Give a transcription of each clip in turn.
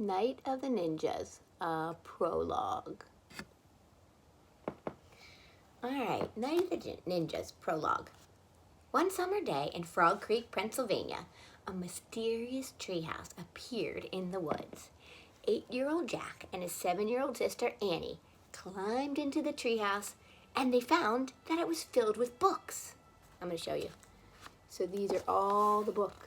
Night of the Ninjas, a prologue. Alright, Night of the Ninjas, prologue. One summer day in Frog Creek, Pennsylvania, a mysterious treehouse appeared in the woods. 8-year-old Jack and his 7-year-old sister Annie climbed into the treehouse, and they found that it was filled with books. I'm going to show you. So these are all the books.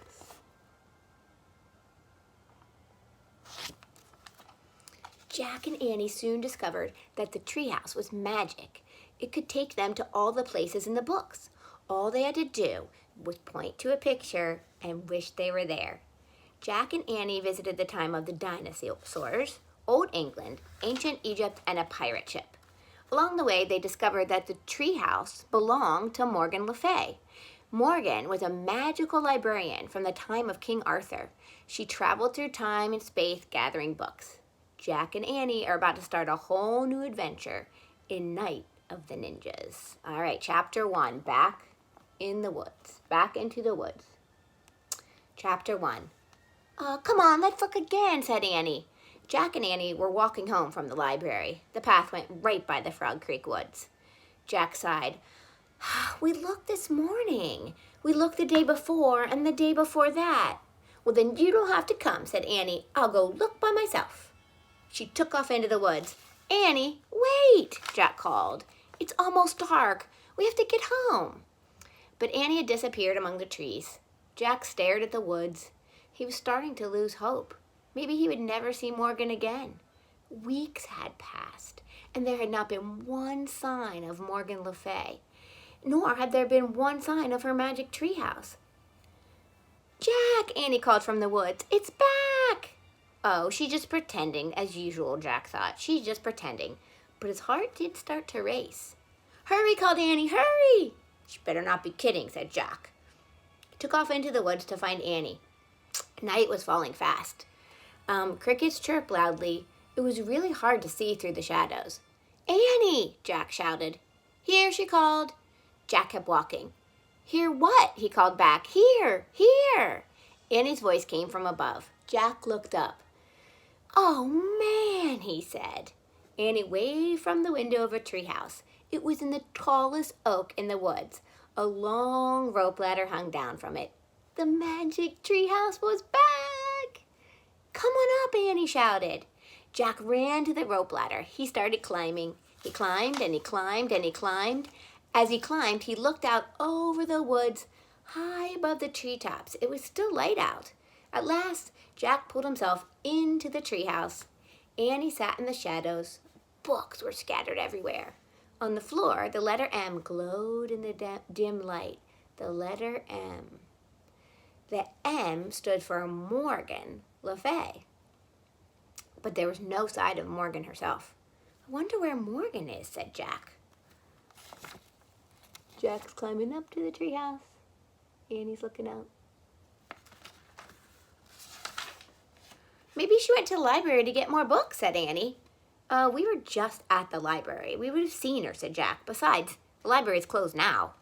Jack and Annie soon discovered that the treehouse was magic. It could take them to all the places in the books. All they had to do was point to a picture and wish they were there. Jack and Annie visited the time of the dinosaurs, Old England, ancient Egypt, and a pirate ship. Along the way, they discovered that the treehouse belonged to Morgan Le Fay. Morgan was a magical librarian from the time of King Arthur. She traveled through time and space gathering books. Jack and Annie are about to start a whole new adventure in Night of the Ninjas. All right, chapter 1, back in the woods. Back into the woods. Chapter 1. Come on, let's look again, said Annie. Jack and Annie were walking home from the library. The path went right by the Frog Creek woods. Jack sighed. We looked this morning. We looked the day before and the day before that. Well, then you don't have to come, said Annie. I'll go look by myself. She took off into the woods. Annie, wait, Jack called. It's almost dark. We have to get home. But Annie had disappeared among the trees. Jack stared at the woods. He was starting to lose hope. Maybe he would never see Morgan again. Weeks had passed, and there had not been one sign of Morgan Le Fay, nor had there been one sign of her magic treehouse. Jack, Annie called from the woods. It's back! Oh, she's just pretending, as usual, Jack thought. She's just pretending. But his heart did start to race. Hurry, called Annie, hurry! She better not be kidding, said Jack. He took off into the woods to find Annie. Night was falling fast. Crickets chirped loudly. It was really hard to see through the shadows. Annie, Jack shouted. Here, she called. Jack kept walking. Hear what? He called back. Here, here. Annie's voice came from above. Jack looked up. Oh, man, he said. Annie waved from the window of a treehouse. It was in the tallest oak in the woods. A long rope ladder hung down from it. The magic treehouse was back. Come on up, Annie shouted. Jack ran to the rope ladder. He started climbing. He climbed and he climbed and he climbed. As he climbed, he looked out over the woods, high above the treetops. It was still light out. At last, Jack pulled himself into the treehouse. Annie sat in the shadows. Books were scattered everywhere. On the floor, the letter M glowed in the dim light. The letter M. The M stood for Morgan Le Fay. But there was no sign of Morgan herself. I wonder where Morgan is, said Jack. Jack's climbing up to the treehouse. Annie's looking out. Maybe she went to the library to get more books, said Annie. We were just at the library. We would have seen her, said Jack. Besides, the library's closed now.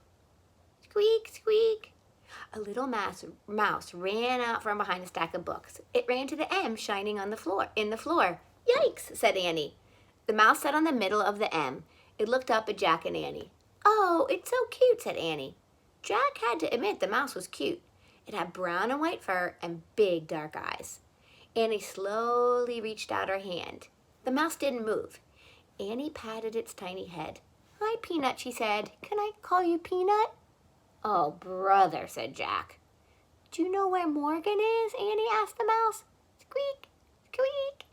Squeak, squeak. A little mouse ran out from behind a stack of books. It ran to the M shining on the floor. Yikes, said Annie. The mouse sat on the middle of the M. It looked up at Jack and Annie. Oh, it's so cute, said Annie. Jack had to admit the mouse was cute. It had brown and white fur and big dark eyes. Annie slowly reached out her hand. The mouse didn't move. Annie patted its tiny head. Hi, Peanut, she said. Can I call you Peanut? Oh, brother, said Jack. Do you know where Morgan is? Annie asked the mouse. Squeak, squeak.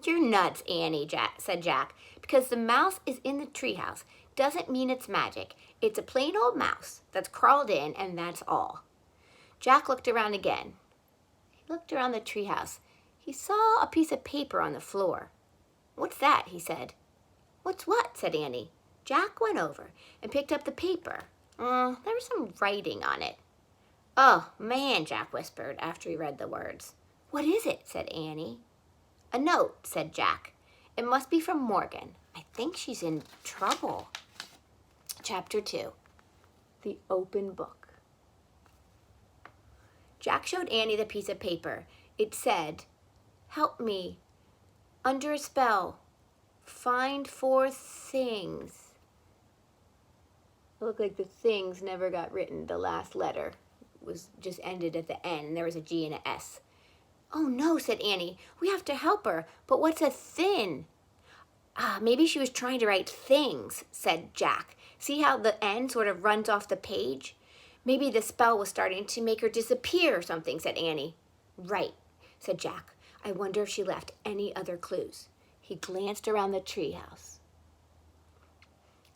You're nuts, Annie, said Jack. Because the mouse is in the treehouse doesn't mean it's magic. It's a plain old mouse that's crawled in, and that's all. Jack looked around again. He looked around the treehouse. He saw a piece of paper on the floor. What's that? He said. What's what? Said Annie. Jack went over and picked up the paper. There was some writing on it. Oh, man, Jack whispered after he read the words. What is it? Said Annie. A note, said Jack. It must be from Morgan. I think she's in trouble. Chapter 2. The Open Book. Jack showed Annie the piece of paper. It said, Help me. Under a spell. Find 4 things. It looked like the things never got written. The last letter was just ended at the N. There was a G and an S. Oh no, said Annie. We have to help her. But what's a thin? Maybe she was trying to write things, said Jack. See how the N sort of runs off the page? Maybe the spell was starting to make her disappear or something, said Annie. Right, said Jack. I wonder if she left any other clues. He glanced around the treehouse.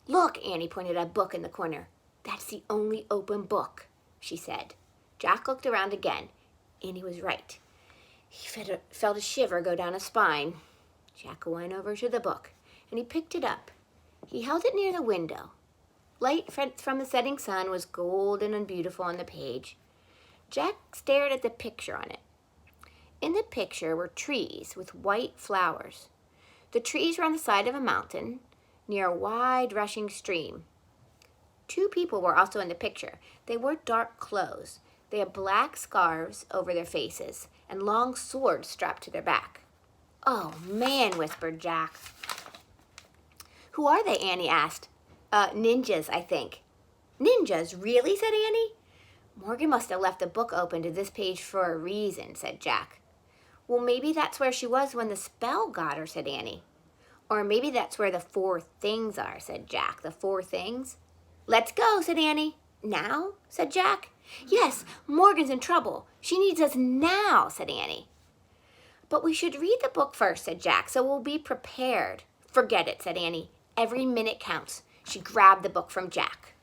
Look, Annie pointed at a book in the corner. That's the only open book, she said. Jack looked around again. Annie was right. He felt a shiver go down his spine. Jack went over to the book, and he picked it up. He held it near the window. Light from the setting sun was golden and beautiful on the page. Jack stared at the picture on it. In the picture were trees with white flowers. The trees were on the side of a mountain near a wide rushing stream. 2 people were also in the picture. They wore dark clothes. They had black scarves over their faces and long swords strapped to their back. Oh, man, whispered Jack. Who are they, Annie asked. Ninjas, I think. Ninjas, really, said Annie. Morgan must have left the book open to this page for a reason, said Jack. Well, maybe that's where she was when the spell got her, said Annie. Or maybe that's where the 4 things are, said Jack. The 4 things? Let's go, said Annie. Now? Said Jack. Yes, Morgan's in trouble. She needs us now, said Annie. But we should read the book first, said Jack, so we'll be prepared. Forget it, said Annie. Every minute counts. She grabbed the book from Jack.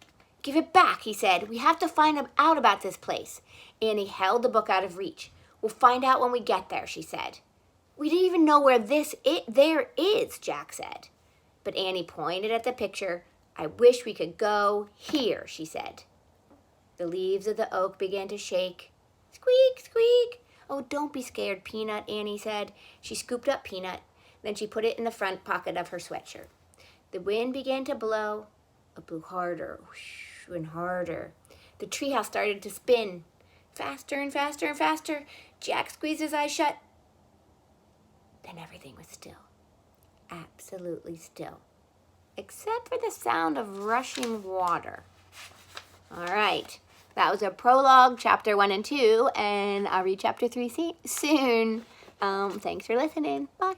Give it back, he said. We have to find out about this place. Annie held the book out of reach. We'll find out when we get there, she said. We didn't even know where there is, Jack said. But Annie pointed at the picture. I wish we could go here, she said. The leaves of the oak began to shake. Squeak, squeak. Oh, don't be scared, Peanut, Annie said. She scooped up Peanut. Then she put it in the front pocket of her sweatshirt. The wind began to blow. It blew harder, whoosh, and harder. The treehouse started to spin. Faster and faster and faster. Jack squeezed his eyes shut. Then everything was still. Absolutely still. Except for the sound of rushing water. All right. That was a prologue, chapter 1 and 2, and I'll read chapter 3 soon. Thanks for listening. Bye.